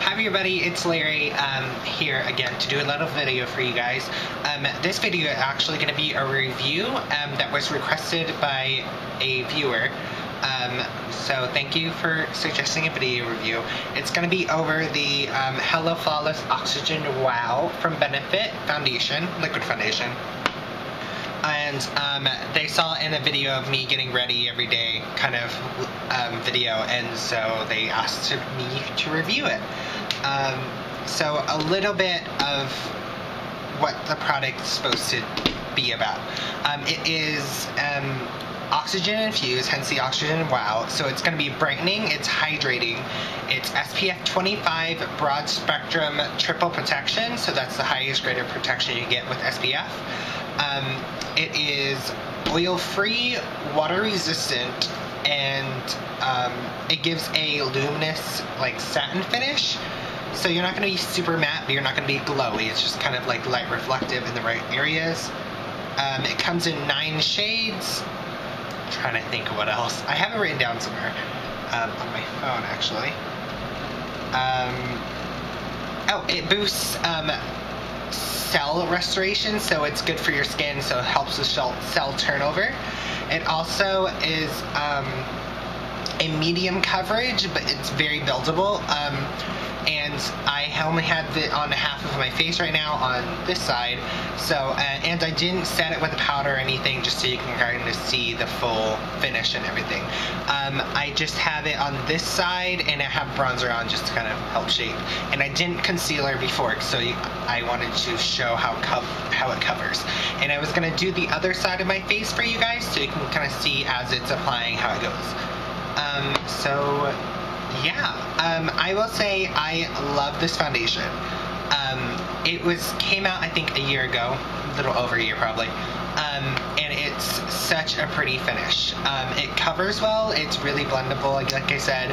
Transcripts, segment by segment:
Hi everybody, it's Larry here again to do a little video for you guys. This video is actually going to be a review that was requested by a viewer. So thank you for suggesting a video review. It's going to be over the Hello Flawless Oxygen Wow from Benefit Foundation, Liquid Foundation. And they saw in a video of me getting ready every day kind of video, and so they asked me to review it. So a little bit of what the product is supposed to be about. It is oxygen infused, hence the Oxygen Wow. So it's going to be brightening, it's hydrating, it's SPF 25 broad spectrum triple protection, so that's the highest grade of protection you get with SPF. It is oil-free, water-resistant, and it gives a luminous, like, satin finish. So you're not going to be super matte, but you're not going to be glowy. It's just kind of like light reflective in the right areas. It comes in 9 shades. I'm trying to think of what else. I have it written down somewhere on my phone, actually. Oh, it boosts cell restoration, so it's good for your skin, so it helps with cell turnover. It also is a medium coverage, but it's very buildable. And I only have it on half of my face right now on this side, so and I didn't set it with a powder or anything, just so you can kind of see the full finish and everything. I just have it on this side, and I have bronzer on just to kind of help shape. And I didn't concealer before, so I wanted to show how it covers. And I was going to do the other side of my face for you guys, so you can kind of see as it's applying how it goes. I will say I love this foundation. It came out I think a year ago, a little over a year probably, and it's such a pretty finish. It covers well, it's really blendable, like I said.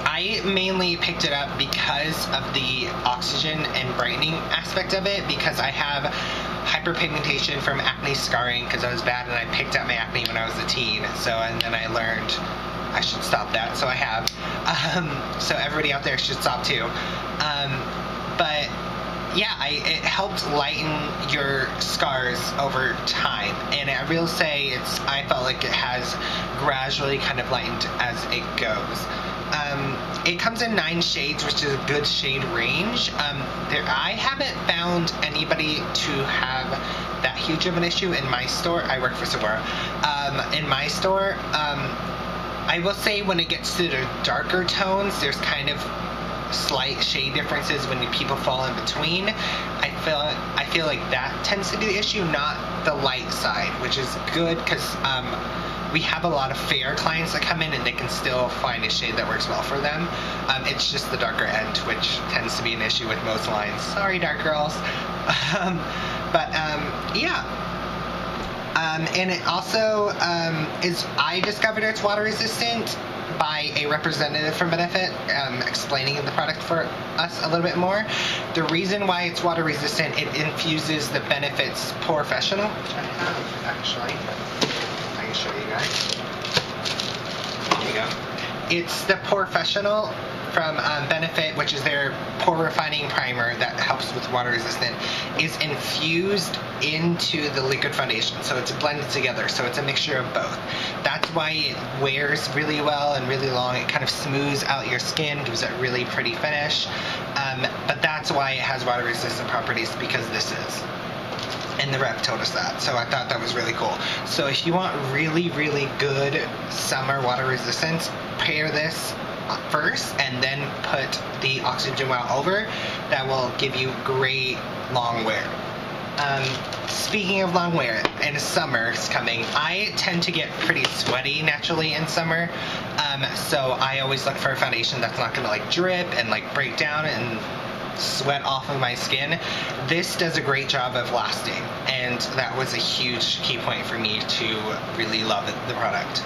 I mainly picked it up because of the oxygen and brightening aspect of it, because I have hyperpigmentation from acne scarring because I was bad and I picked up my acne when I was a teen. And then I learned I should stop that, so I have. So everybody out there should stop too. But yeah, it helped lighten your scars over time, and I will say I felt like it has gradually kind of lightened as it goes. It comes in 9 shades, which is a good shade range. I haven't found anybody to have that huge of an issue in my store. I work for Sephora. In my store, I will say when it gets to the darker tones, there's kind of slight shade differences when people fall in between. I feel like that tends to be the issue, not the light side, which is good because we have a lot of fair clients that come in and they can still find a shade that works well for them. It's just the darker end, which tends to be an issue with most lines. Sorry, dark girls. And it also I discovered it's water resistant by a representative from Benefit, explaining the product for us a little bit more. The reason why it's water resistant, it infuses the Benefit's Professional, which I have actually. I can show you guys. There you go. It's the Professional from Benefit, which is their pore refining primer that helps with water resistant, is infused into the liquid foundation, so it's blended together, so it's a mixture of both. That's why it wears really well and really long. It kind of smooths out your skin, gives it a really pretty finish, but that's why it has water resistant properties, because this is. And the rep told us that, so I thought that was really cool. So if you want really, really good summer water resistance, pair this first and then put the Oxygen Wow over. That will give you great long wear. Speaking of long wear, and summer is coming, I tend to get pretty sweaty naturally in summer, so I always look for a foundation that's not going to like drip and like break down and sweat off of my skin. This does a great job of lasting, and that was a huge key point for me to really love the product.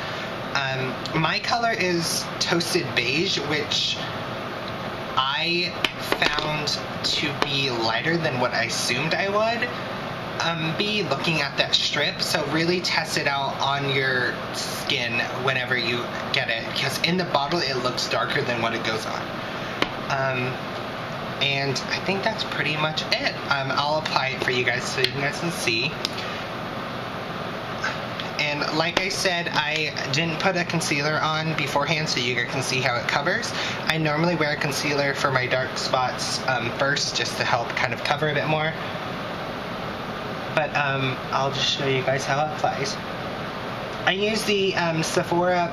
My color is Toasted Beige, which I found to be lighter than what I assumed I would. be looking at that strip, so really test it out on your skin whenever you get it, because in the bottle it looks darker than what it goes on. And I think that's pretty much it. I'll apply it for you guys so you guys can see. And like I said, I didn't put a concealer on beforehand so you guys can see how it covers. I normally wear a concealer for my dark spots first, just to help kind of cover a bit more. But I'll just show you guys how it applies. I use the Sephora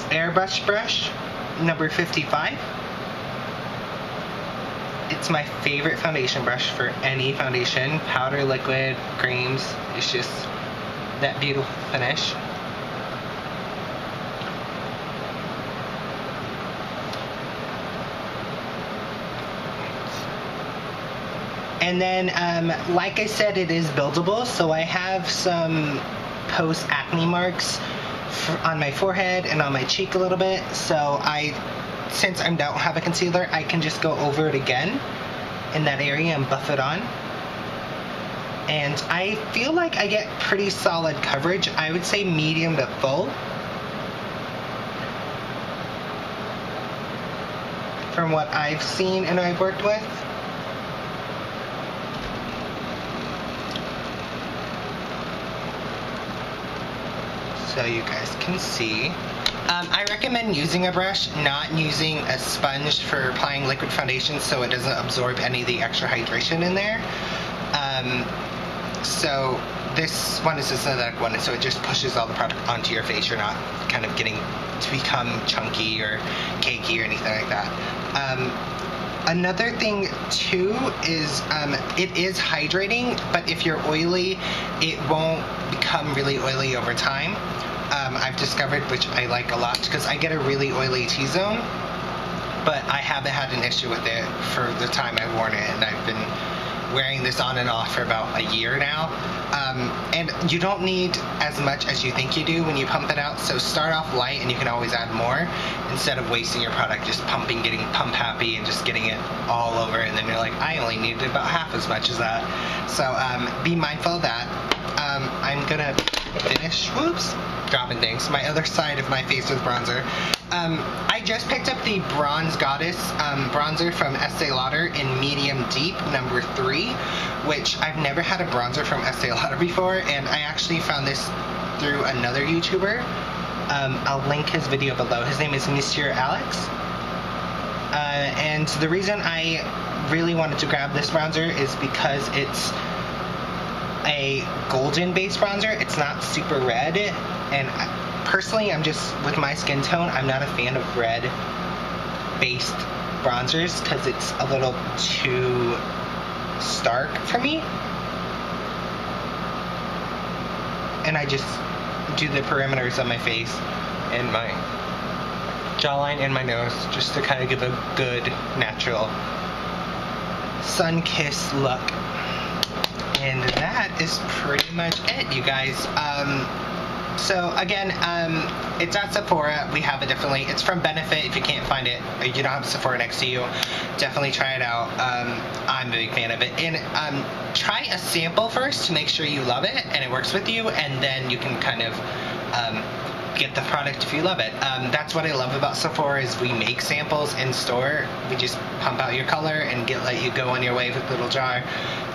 Airbrush brush, number 55. It's my favorite foundation brush for any foundation, powder, liquid, creams. It's just that beautiful finish. And then, like I said, it is buildable, so I have some post-acne marks on my forehead and on my cheek a little bit, so since I don't have a concealer, I can just go over it again in that area and buff it on. And I feel like I get pretty solid coverage. I would say medium to full. From what I've seen and I've worked with. So you guys can see. I recommend using a brush, not using a sponge for applying liquid foundation so it doesn't absorb any of the extra hydration in there. So this one is a synthetic one, so it just pushes all the product onto your face. You're not kind of getting to become chunky or cakey or anything like that. Another thing too is it is hydrating, but if you're oily, it won't become really oily over time. I've discovered, which I like a lot, because I get a really oily T-zone, but I haven't had an issue with it for the time I've worn it, and I've been wearing this on and off for about a year now. And you don't need as much as you think you do when you pump it out, so start off light and you can always add more instead of wasting your product just getting pump happy and just getting it all over, and then you're like, I only needed about half as much as that. So be mindful of that. I'm gonna finish, dropping things, my other side of my face with bronzer. I just picked up the Bronze Goddess bronzer from Estee Lauder in medium deep, number 3, which I've never had a bronzer from Estee Lauder before, and I actually found this through another YouTuber. I'll link his video below. His name is Monsieur Alex. And the reason I really wanted to grab this bronzer is because it's a golden based bronzer. It's not super red, and personally, I'm just, with my skin tone, I'm not a fan of red based bronzers because it's a little too stark for me. And I just do the perimeters of my face and my jawline and my nose just to kind of give a good natural sun-kissed look. And that is pretty much it, you guys. So again, it's at Sephora. We have it definitely. It's from Benefit. If you can't find it, or you don't have Sephora next to you, definitely try it out. I'm a big fan of it. And try a sample first to make sure you love it and it works with you, and then you can kind of get the product if you love it. That's what I love about Sephora is we make samples in store. We just pump out your color and let you go on your way with a little jar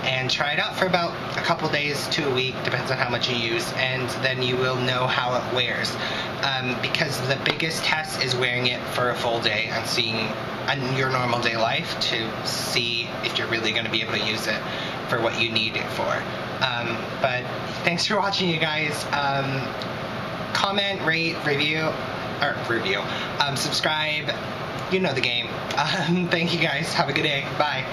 and try it out for about a couple days to a week, depends on how much you use, and then you will know how it wears. Because the biggest test is wearing it for a full day and seeing your normal day life to see if you're really going to be able to use it for what you need it for. But thanks for watching, you guys. Comment, rate, subscribe. You know the game. Thank you guys. Have a good day. Bye.